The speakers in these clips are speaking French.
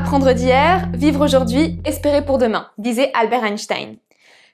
Apprendre d'hier, vivre aujourd'hui, espérer pour demain, disait Albert Einstein.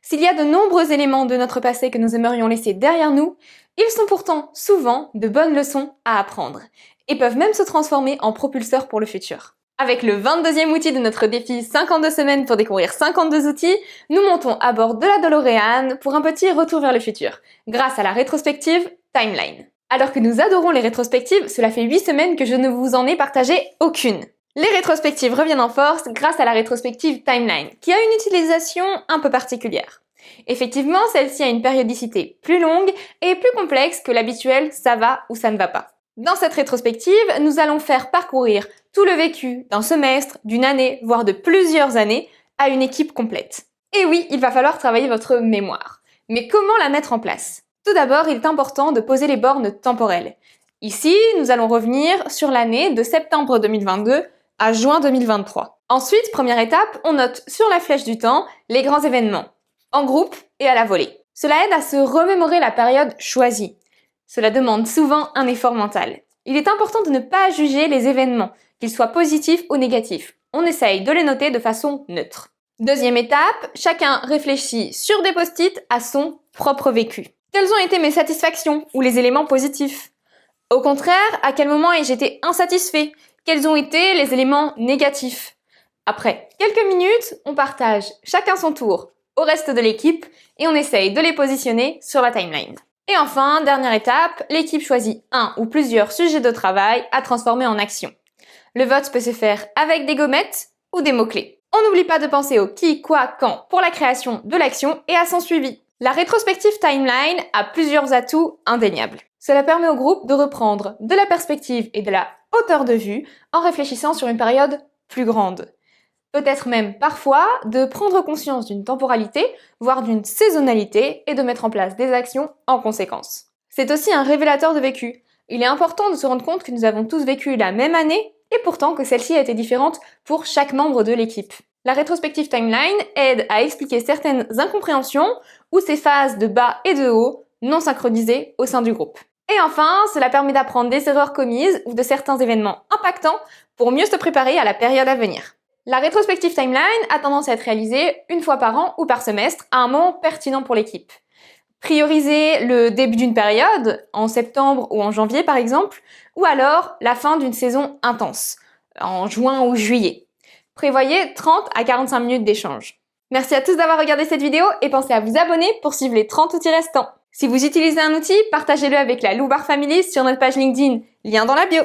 S'il y a de nombreux éléments de notre passé que nous aimerions laisser derrière nous, ils sont pourtant souvent de bonnes leçons à apprendre et peuvent même se transformer en propulseurs pour le futur. Avec le 22e outil de notre défi 52 semaines pour découvrir 52 outils, nous montons à bord de la DeLorean pour un petit retour vers le futur, grâce à la rétrospective Timeline. Alors que nous adorons les rétrospectives, cela fait 8 semaines que je ne vous en ai partagé aucune. Les rétrospectives reviennent en force grâce à la rétrospective Timeline, qui a une utilisation un peu particulière. Effectivement, celle-ci a une périodicité plus longue et plus complexe que l'habituel « ça va » ou « ça ne va pas ». Dans cette rétrospective, nous allons faire parcourir tout le vécu d'un semestre, d'une année, voire de plusieurs années, à une équipe complète. Et oui, il va falloir travailler votre mémoire. Mais comment la mettre en place? Tout d'abord, il est important de poser les bornes temporelles. Ici, nous allons revenir sur l'année de septembre 2022 à juin 2023. Ensuite, première étape, on note sur la flèche du temps les grands événements, en groupe et à la volée. Cela aide à se remémorer la période choisie. Cela demande souvent un effort mental. Il est important de ne pas juger les événements, qu'ils soient positifs ou négatifs. On essaye de les noter de façon neutre. Deuxième étape, chacun réfléchit sur des post-it à son propre vécu. Quelles ont été mes satisfactions ou les éléments positifs? Au contraire, à quel moment ai-je été insatisfait? Quels ont été les éléments négatifs? Après quelques minutes, on partage chacun son tour au reste de l'équipe et on essaye de les positionner sur la timeline. Et enfin, dernière étape, l'équipe choisit un ou plusieurs sujets de travail à transformer en action. Le vote peut se faire avec des gommettes ou des mots-clés. On n'oublie pas de penser au qui, quoi, quand pour la création de l'action et à son suivi. La rétrospective Timeline a plusieurs atouts indéniables. Cela permet au groupe de reprendre de la perspective et de la hauteur de vue en réfléchissant sur une période plus grande. Peut-être même parfois de prendre conscience d'une temporalité, voire d'une saisonnalité et de mettre en place des actions en conséquence. C'est aussi un révélateur de vécu. Il est important de se rendre compte que nous avons tous vécu la même année et pourtant que celle-ci a été différente pour chaque membre de l'équipe. La rétrospective Timeline aide à expliquer certaines incompréhensions ou ces phases de bas et de haut non synchronisées au sein du groupe. Et enfin, cela permet d'apprendre des erreurs commises ou de certains événements impactants pour mieux se préparer à la période à venir. La rétrospective Timeline a tendance à être réalisée une fois par an ou par semestre à un moment pertinent pour l'équipe. Priorisez le début d'une période, en septembre ou en janvier par exemple, ou alors la fin d'une saison intense, en juin ou juillet. Prévoyez 30 à 45 minutes d'échange. Merci à tous d'avoir regardé cette vidéo et pensez à vous abonner pour suivre les 30 outils restants. Si vous utilisez un outil, partagez-le avec la Loubar Family sur notre page LinkedIn, lien dans la bio.